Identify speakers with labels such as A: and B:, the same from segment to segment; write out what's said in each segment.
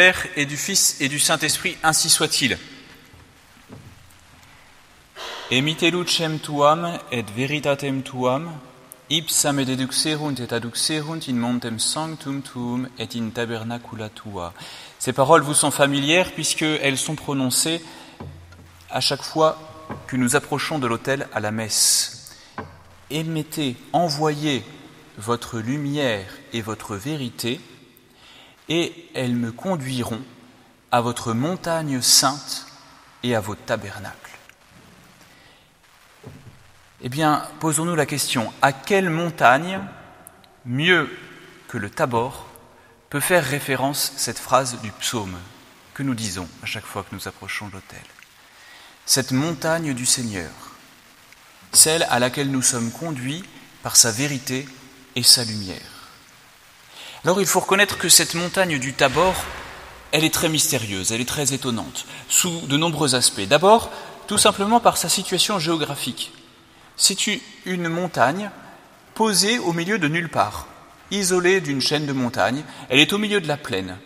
A: Père et du Fils et du Saint-Esprit, ainsi soit-il. Emite lucem tuam et veritatem tuam, ipsam et deduxerunt et aduxerunt in montem sanctum tuum et in tabernacula tua. Ces paroles vous sont familières puisqu'elles sont prononcées à chaque fois que nous approchons de l'autel à la messe. Émettez, envoyez votre lumière et votre vérité, et elles me conduiront à votre montagne sainte et à vos tabernacles. Eh bien, posons-nous la question, à quelle montagne, mieux que le Tabor, peut faire référence cette phrase du psaume que nous disons à chaque fois que nous approchons de l'autel? Cette montagne du Seigneur, celle à laquelle nous sommes conduits par sa vérité et sa lumière. Alors il faut reconnaître que cette montagne du Tabor, elle est très mystérieuse, elle est très étonnante, sous de nombreux aspects. D'abord, tout simplement par sa situation géographique. C'est une montagne posée au milieu de nulle part, isolée d'une chaîne de montagnes. Elle est au milieu de la plaine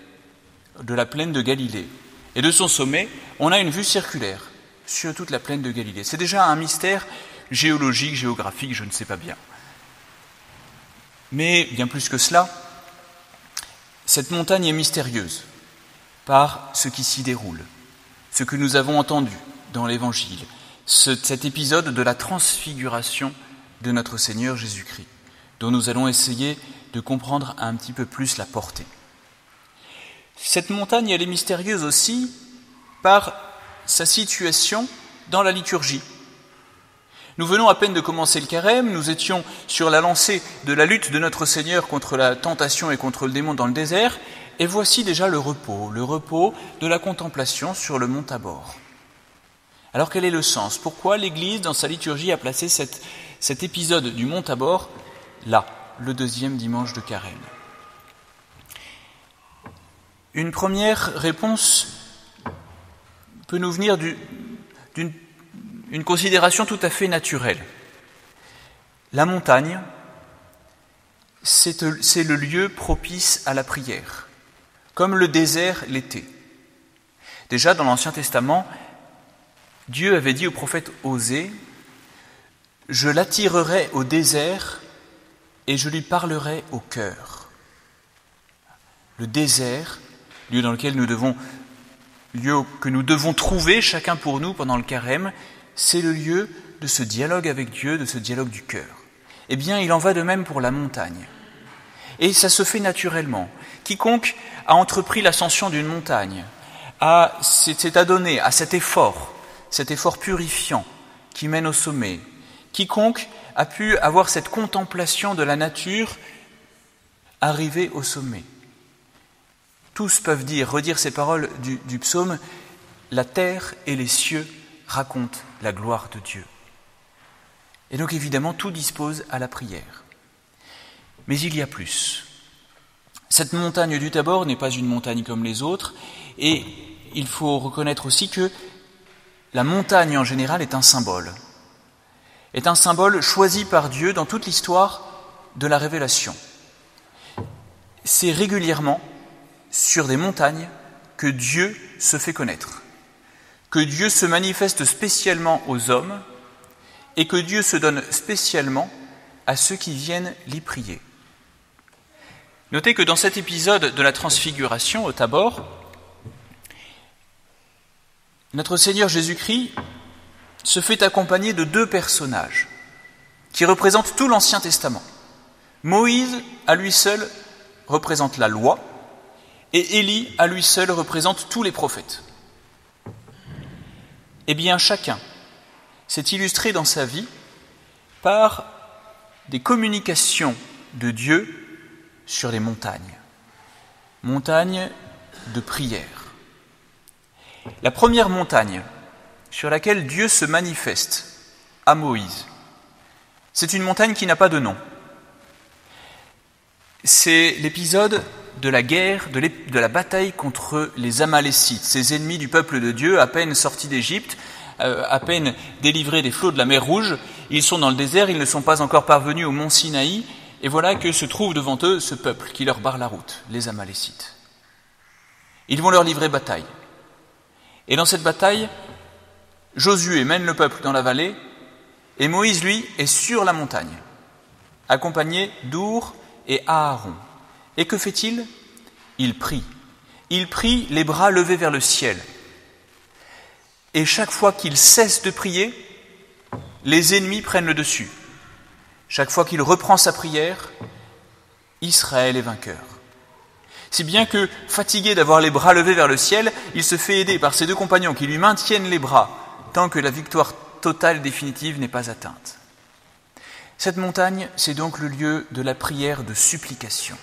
A: de Galilée. Et de son sommet, on a une vue circulaire sur toute la plaine de Galilée. C'est déjà un mystère géologique, géographique, je ne sais pas bien. Mais bien plus que cela, cette montagne est mystérieuse par ce qui s'y déroule, ce que nous avons entendu dans l'Évangile, cet épisode de la transfiguration de notre Seigneur Jésus-Christ, dont nous allons essayer de comprendre un petit peu plus la portée. Cette montagne, elle est mystérieuse aussi par sa situation dans la liturgie. Nous venons à peine de commencer le carême, nous étions sur la lancée de la lutte de notre Seigneur contre la tentation et contre le démon dans le désert, et voici déjà le repos de la contemplation sur le mont Tabor. Alors quel est le sens? Pourquoi l'Église, dans sa liturgie, a placé cet épisode du mont Tabor là, le deuxième dimanche de carême? Une première réponse peut nous venir d'une considération tout à fait naturelle. La montagne, c'est le lieu propice à la prière, comme le désert l'était. Déjà dans l'Ancien Testament, Dieu avait dit au prophète Osée « Je l'attirerai au désert et je lui parlerai au cœur ». Le désert, lieu que nous devons trouver chacun pour nous pendant le carême, c'est le lieu de ce dialogue avec Dieu, de ce dialogue du cœur. Eh bien, il en va de même pour la montagne. Et ça se fait naturellement. Quiconque a entrepris l'ascension d'une montagne s'est adonné à cet effort purifiant qui mène au sommet. Quiconque a pu avoir cette contemplation de la nature arriver au sommet. Tous peuvent redire ces paroles du psaume « La terre et les cieux racontent la gloire de Dieu ». Et donc évidemment, tout dispose à la prière. Mais il y a plus. Cette montagne du Tabor n'est pas une montagne comme les autres, et il faut reconnaître aussi que la montagne en général est un symbole choisi par Dieu dans toute l'histoire de la révélation. C'est régulièrement sur des montagnes que Dieu se fait connaître, que Dieu se manifeste spécialement aux hommes et que Dieu se donne spécialement à ceux qui viennent l'y prier. Notez que dans cet épisode de la transfiguration au Tabor, notre Seigneur Jésus-Christ se fait accompagner de deux personnages qui représentent tout l'Ancien Testament. Moïse, à lui seul, représente la loi, et Élie, à lui seul, représente tous les prophètes. Eh bien, chacun s'est illustré dans sa vie par des communications de Dieu sur les montagnes de prière. La première montagne sur laquelle Dieu se manifeste à Moïse, c'est une montagne qui n'a pas de nom. C'est l'épisode de la guerre, de la bataille contre les Amalécites, ces ennemis du peuple de Dieu, à peine sortis d'Égypte, à peine délivrés des flots de la mer Rouge. Ils sont dans le désert, ils ne sont pas encore parvenus au mont Sinaï, et voilà que se trouve devant eux ce peuple qui leur barre la route, les Amalécites. Ils vont leur livrer bataille. Et dans cette bataille, Josué mène le peuple dans la vallée, et Moïse, lui, est sur la montagne, accompagné d'Our et Aaron. Et que fait-il ? Il prie. Il prie les bras levés vers le ciel. Et chaque fois qu'il cesse de prier, les ennemis prennent le dessus. Chaque fois qu'il reprend sa prière, Israël est vainqueur. Si bien que, fatigué d'avoir les bras levés vers le ciel, il se fait aider par ses deux compagnons qui lui maintiennent les bras tant que la victoire totale définitive n'est pas atteinte. Cette montagne, c'est donc le lieu de la prière de supplication.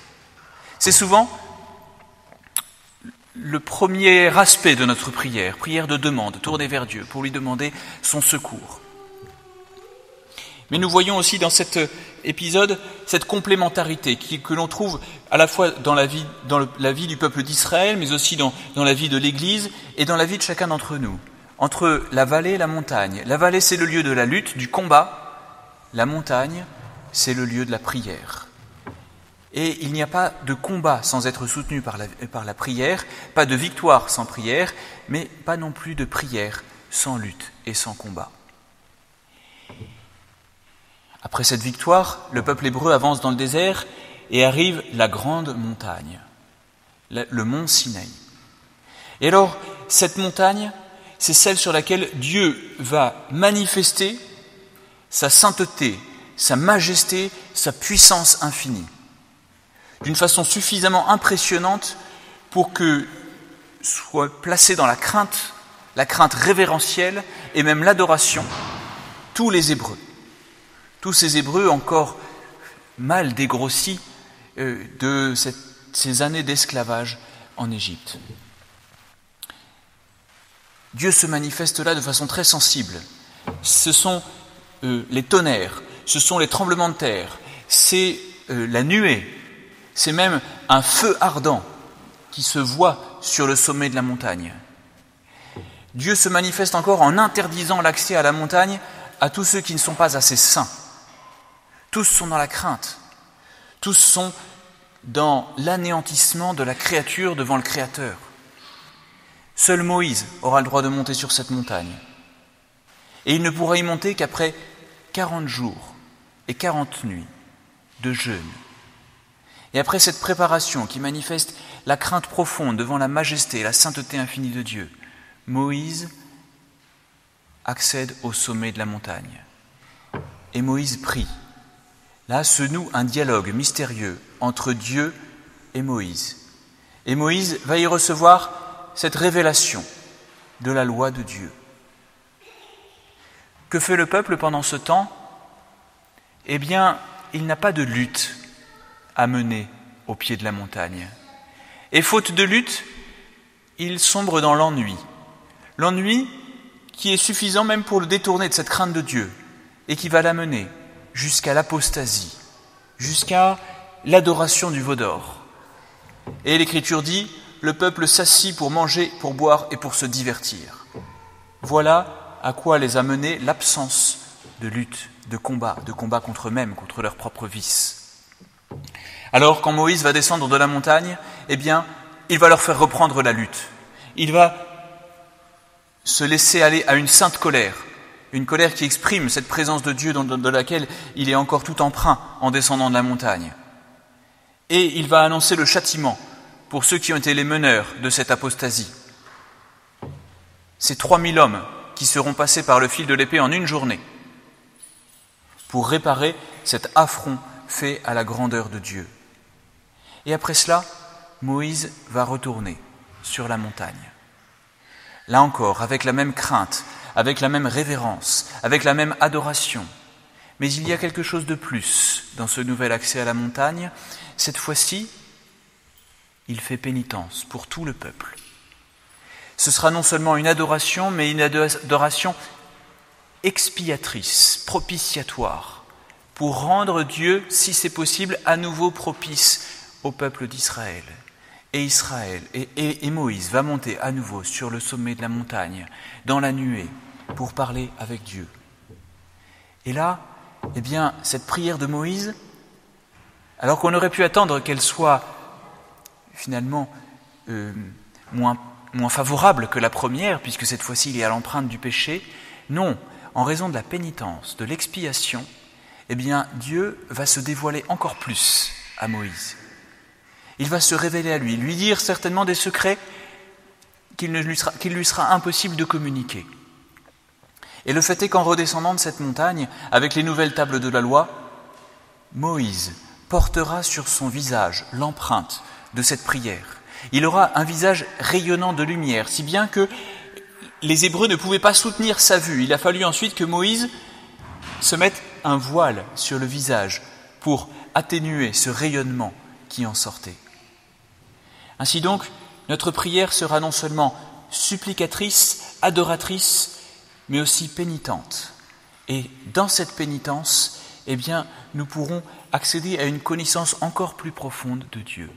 A: C'est souvent le premier aspect de notre prière, prière de demande, tournée vers Dieu pour lui demander son secours. Mais nous voyons aussi dans cet épisode cette complémentarité que l'on trouve à la fois dans la vie du peuple d'Israël, mais aussi dans la vie de l'Église et dans la vie de chacun d'entre nous. Entre la vallée et la montagne. La vallée, c'est le lieu de la lutte, du combat. La montagne, c'est le lieu de la prière. Et il n'y a pas de combat sans être soutenu par la prière, pas de victoire sans prière, mais pas non plus de prière sans lutte et sans combat. Après cette victoire, le peuple hébreu avance dans le désert et arrive la grande montagne, le mont Sinaï. Et alors, cette montagne, c'est celle sur laquelle Dieu va manifester sa sainteté, sa majesté, sa puissance infinie, d'une façon suffisamment impressionnante pour que soient placés dans la crainte révérentielle et même l'adoration, tous les Hébreux. Tous ces Hébreux encore mal dégrossis de ces années d'esclavage en Égypte. Dieu se manifeste là de façon très sensible. Ce sont les tonnerres, ce sont les tremblements de terre, c'est la nuée, c'est même un feu ardent qui se voit sur le sommet de la montagne. Dieu se manifeste encore en interdisant l'accès à la montagne à tous ceux qui ne sont pas assez saints. Tous sont dans la crainte. Tous sont dans l'anéantissement de la créature devant le Créateur. Seul Moïse aura le droit de monter sur cette montagne. Et il ne pourra y monter qu'après 40 jours et 40 nuits de jeûne. Et après cette préparation qui manifeste la crainte profonde devant la majesté et la sainteté infinie de Dieu, Moïse accède au sommet de la montagne. Et Moïse prie. Là se noue un dialogue mystérieux entre Dieu et Moïse. Et Moïse va y recevoir cette révélation de la loi de Dieu. Que fait le peuple pendant ce temps ? Eh bien, il n'a pas de lutte à mener au pied de la montagne. Et faute de lutte, il sombre dans l'ennui. L'ennui qui est suffisant même pour le détourner de cette crainte de Dieu et qui va l'amener jusqu'à l'apostasie, jusqu'à l'adoration du veau d'or. Et l'Écriture dit, le peuple s'assit pour manger, pour boire et pour se divertir. Voilà à quoi les a menés l'absence de lutte, de combat contre eux-mêmes, contre leurs propres vices. Alors, quand Moïse va descendre de la montagne, eh bien, il va leur faire reprendre la lutte. Il va se laisser aller à une sainte colère, une colère qui exprime cette présence de Dieu de laquelle il est encore tout empreint en descendant de la montagne. Et il va annoncer le châtiment pour ceux qui ont été les meneurs de cette apostasie. Ces 3000 hommes qui seront passés par le fil de l'épée en une journée pour réparer cet affront fait à la grandeur de Dieu. Et après cela, Moïse va retourner sur la montagne. Là encore, avec la même crainte, avec la même révérence, avec la même adoration. Mais il y a quelque chose de plus dans ce nouvel accès à la montagne. Cette fois-ci, il fait pénitence pour tout le peuple. Ce sera non seulement une adoration, mais une adoration expiatrice, propitiatoire, pour rendre Dieu, si c'est possible, à nouveau propice au peuple d'Israël. Et Moïse va monter à nouveau sur le sommet de la montagne, dans la nuée, pour parler avec Dieu. Et là, eh bien, cette prière de Moïse, alors qu'on aurait pu attendre qu'elle soit finalement moins favorable que la première, puisque cette fois-ci il est à l'empreinte du péché. Non, en raison de la pénitence, de l'expiation, eh bien Dieu va se dévoiler encore plus à Moïse. Il va se révéler à lui dire certainement des secrets qu'il lui sera impossible de communiquer. Et le fait est qu'en redescendant de cette montagne, avec les nouvelles tables de la loi, Moïse portera sur son visage l'empreinte de cette prière. Il aura un visage rayonnant de lumière, si bien que les Hébreux ne pouvaient pas soutenir sa vue. Il a fallu ensuite que Moïse se mette un voile sur le visage pour atténuer ce rayonnement qui en sortait. Ainsi donc, notre prière sera non seulement supplicatrice, adoratrice, mais aussi pénitente. Et dans cette pénitence, eh bien, nous pourrons accéder à une connaissance encore plus profonde de Dieu.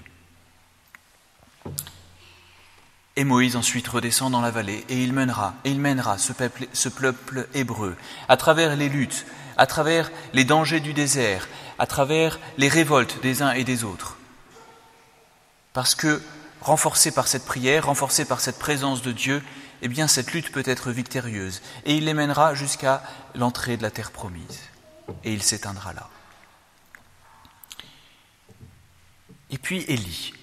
A: Et Moïse ensuite redescend dans la vallée et il mènera ce peuple hébreu à travers les luttes, à travers les dangers du désert, à travers les révoltes des uns et des autres. Parce que, renforcé par cette prière, renforcé par cette présence de Dieu, eh bien cette lutte peut être victorieuse. Et il les mènera jusqu'à l'entrée de la terre promise. Et il s'éteindra là. Et puis Élie.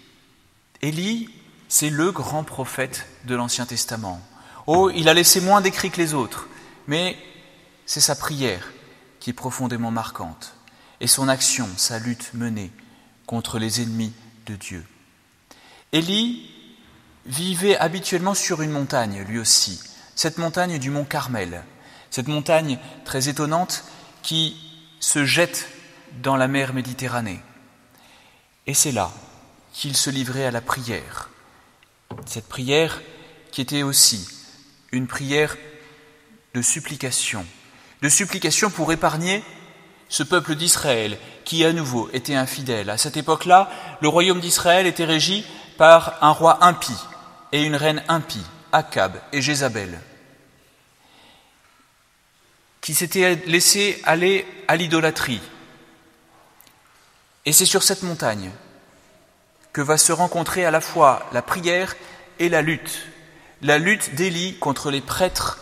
A: Élie, c'est le grand prophète de l'Ancien Testament. Oh, il a laissé moins d'écrits que les autres, mais c'est sa prière qui est profondément marquante. Et son action, sa lutte menée contre les ennemis de Dieu. Élie vivait habituellement sur une montagne, lui aussi, cette montagne du mont Carmel, cette montagne très étonnante qui se jette dans la mer Méditerranée. Et c'est là qu'il se livrait à la prière. Cette prière qui était aussi une prière de supplication pour épargner ce peuple d'Israël qui à nouveau était infidèle. À cette époque-là, le royaume d'Israël était régi par un roi impie et une reine impie, Akab et Jézabel, qui s'étaient laissés aller à l'idolâtrie. Et c'est sur cette montagne que va se rencontrer à la fois la prière et la lutte d'Élie contre les prêtres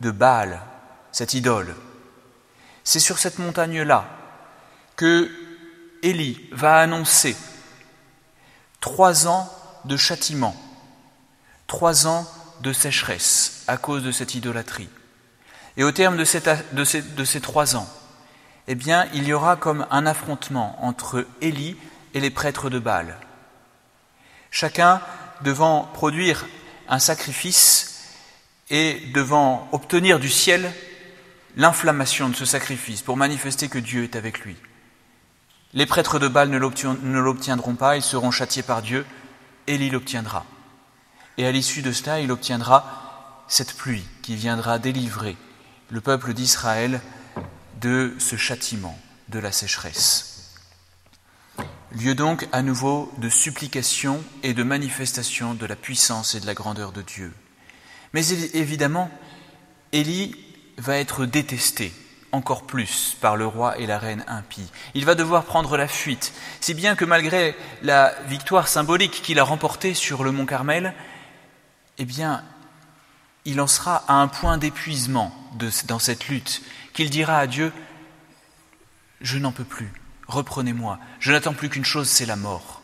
A: de Baal, cette idole. C'est sur cette montagne-là que Élie va annoncer 3 ans de châtiment, 3 ans de sécheresse à cause de cette idolâtrie. Et au terme de ces 3 ans, eh bien, il y aura comme un affrontement entre Élie et les prêtres de Baal. Chacun devant produire un sacrifice et devant obtenir du ciel l'inflammation de ce sacrifice pour manifester que Dieu est avec lui. Les prêtres de Baal ne l'obtiendront pas, ils seront châtiés par Dieu, Élie l'obtiendra. Et à l'issue de cela, il obtiendra cette pluie qui viendra délivrer le peuple d'Israël de ce châtiment, de la sécheresse. Lieu donc à nouveau de supplication et de manifestation de la puissance et de la grandeur de Dieu. Mais évidemment, Élie va être détesté encore plus par le roi et la reine impie. Il va devoir prendre la fuite, si bien que malgré la victoire symbolique qu'il a remportée sur le mont Carmel, eh bien, il en sera à un point d'épuisement dans cette lutte, qu'il dira à Dieu « Je n'en peux plus, reprenez-moi, je n'attends plus qu'une chose, c'est la mort. »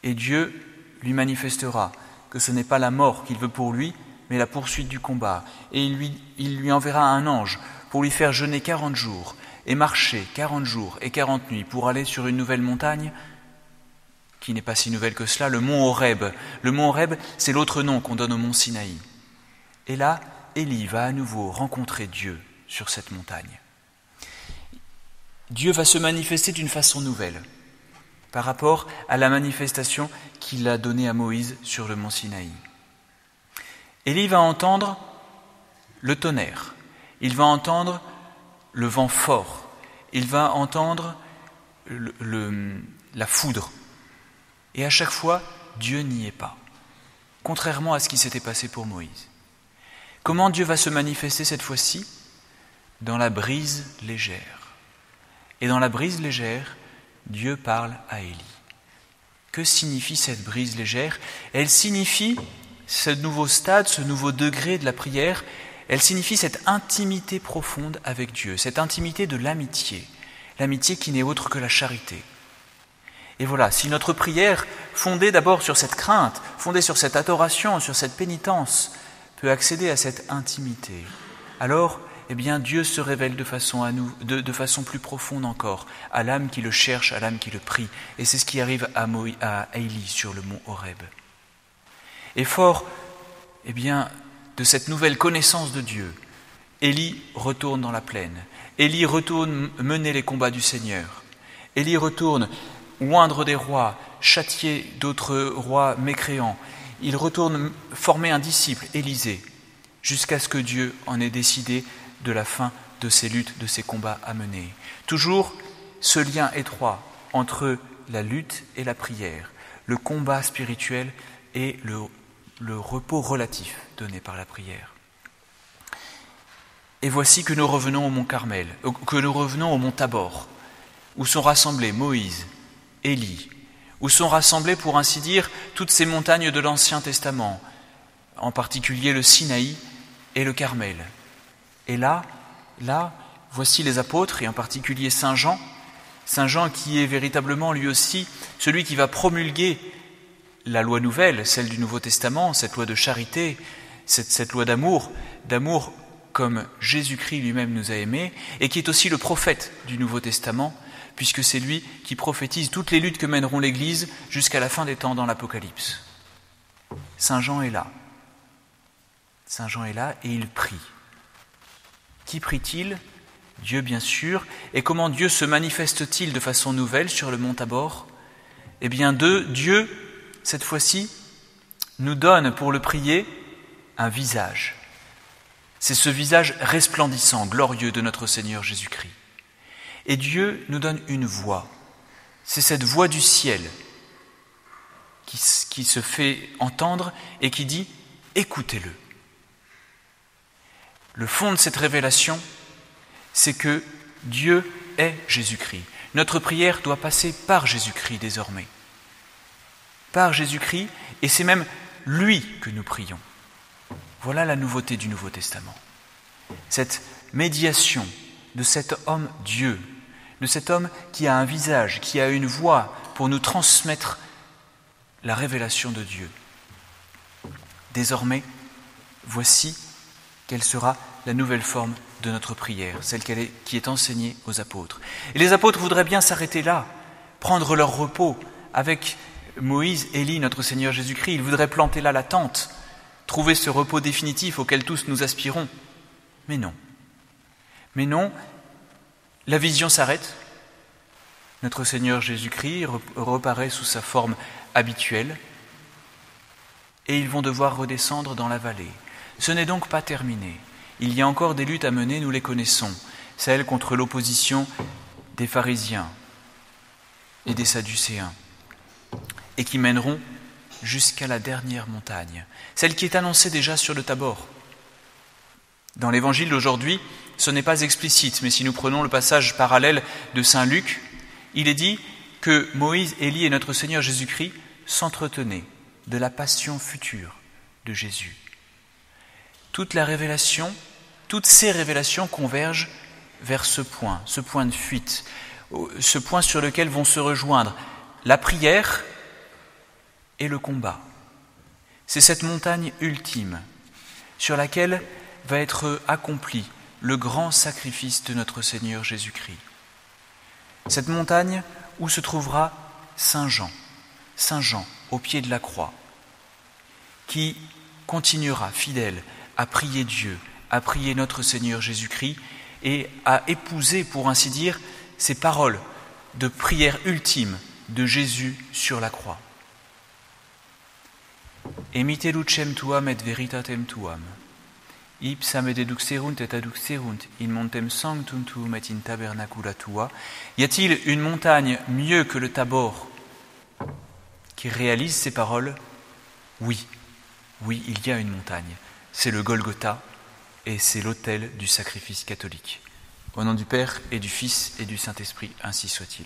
A: Et Dieu lui manifestera que ce n'est pas la mort qu'il veut pour lui, mais la poursuite du combat. Et il lui enverra un ange pour lui faire jeûner 40 jours et marcher 40 jours et 40 nuits pour aller sur une nouvelle montagne qui n'est pas si nouvelle que cela, le mont Horeb. Le mont Horeb, c'est l'autre nom qu'on donne au mont Sinaï. Et là, Élie va à nouveau rencontrer Dieu sur cette montagne. Dieu va se manifester d'une façon nouvelle par rapport à la manifestation qu'il a donnée à Moïse sur le mont Sinaï. Élie va entendre le tonnerre, il va entendre le vent fort, il va entendre la foudre. Et à chaque fois, Dieu n'y est pas, contrairement à ce qui s'était passé pour Moïse. Comment Dieu va se manifester cette fois-ci ? Dans la brise légère. Et dans la brise légère, Dieu parle à Élie. Que signifie cette brise légère? Elle signifie ce nouveau stade, ce nouveau degré de la prière, elle signifie cette intimité profonde avec Dieu, cette intimité de l'amitié qui n'est autre que la charité. Et voilà, si notre prière, fondée d'abord sur cette crainte, fondée sur cette adoration, sur cette pénitence, peut accéder à cette intimité, alors, Dieu se révèle de façon plus profonde encore, à l'âme qui le cherche, à l'âme qui le prie. Et c'est ce qui arrive à Élie sur le mont Horeb. Et fort, de cette nouvelle connaissance de Dieu, Élie retourne dans la plaine. Élie retourne mener les combats du Seigneur. Élie retourne oindre des rois, châtier d'autres rois mécréants. Il retourne former un disciple, Élisée, jusqu'à ce que Dieu en ait décidé de la fin de ces luttes, de ces combats à mener. Toujours ce lien étroit entre la lutte et la prière, le combat spirituel et le repos relatif donné par la prière. Et voici que nous revenons au mont Carmel, que nous revenons au mont Tabor, où sont rassemblés Moïse, Élie, où sont rassemblées, pour ainsi dire, toutes ces montagnes de l'Ancien Testament, en particulier le Sinaï et le Carmel. Et là, voici les apôtres, et en particulier Saint Jean qui est véritablement lui aussi celui qui va promulguer la loi nouvelle, celle du Nouveau Testament, cette loi de charité, cette loi d'amour comme Jésus-Christ lui-même nous a aimés, et qui est aussi le prophète du Nouveau Testament, puisque c'est lui qui prophétise toutes les luttes que mèneront l'Église jusqu'à la fin des temps dans l'Apocalypse. Saint Jean est là et il prie. Qui prie-t-il? Dieu, bien sûr. Et comment Dieu se manifeste-t-il de façon nouvelle sur le mont Tabor? Dieu, cette fois-ci, nous donne pour le prier un visage. C'est ce visage resplendissant, glorieux de notre Seigneur Jésus-Christ. Et Dieu nous donne une voix. C'est cette voix du ciel qui se fait entendre et qui dit « Écoutez-le ». Le fond de cette révélation, c'est que Dieu est Jésus-Christ. Notre prière doit passer par Jésus-Christ désormais. Par Jésus-Christ, et c'est même lui que nous prions. Voilà la nouveauté du Nouveau Testament. Cette médiation de cet homme Dieu, de cet homme qui a un visage, qui a une voix pour nous transmettre la révélation de Dieu. Désormais, voici quelle sera la nouvelle forme de notre prière, celle qui est enseignée aux apôtres. Et les apôtres voudraient bien s'arrêter là, prendre leur repos avec Moïse, Élie, notre Seigneur Jésus-Christ. Ils voudraient planter là la tente, trouver ce repos définitif auquel tous nous aspirons. Mais non, la vision s'arrête. Notre Seigneur Jésus-Christ reparaît sous sa forme habituelle et ils vont devoir redescendre dans la vallée. Ce n'est donc pas terminé. Il y a encore des luttes à mener, nous les connaissons. Celles contre l'opposition des pharisiens et des sadducéens, et qui mèneront jusqu'à la dernière montagne, celle qui est annoncée déjà sur le Tabor. Dans l'évangile d'aujourd'hui, ce n'est pas explicite, mais si nous prenons le passage parallèle de saint Luc, il est dit que Moïse, Élie et notre Seigneur Jésus-Christ s'entretenaient de la passion future de Jésus. Toutes ces révélations convergent vers ce point de fuite, ce point sur lequel vont se rejoindre la prière et le combat. C'est cette montagne ultime sur laquelle va être accompli le grand sacrifice de notre Seigneur Jésus-Christ. Cette montagne où se trouvera Saint Jean au pied de la croix, qui continuera fidèle à prier Dieu, à prier notre Seigneur Jésus-Christ et à épouser, pour ainsi dire, ces paroles de prière ultime de Jésus sur la croix. Emite lucem tuam et veritatem tuam, ipsam et eduxerunt et aduxerunt in montem sanctum tuum et in tabernacula tua. Y a-t-il une montagne mieux que le Tabor qui réalise ces paroles? Oui, il y a une montagne. C'est le Golgotha et c'est l'autel du sacrifice catholique. Au nom du Père et du Fils et du Saint-Esprit, ainsi soit-il.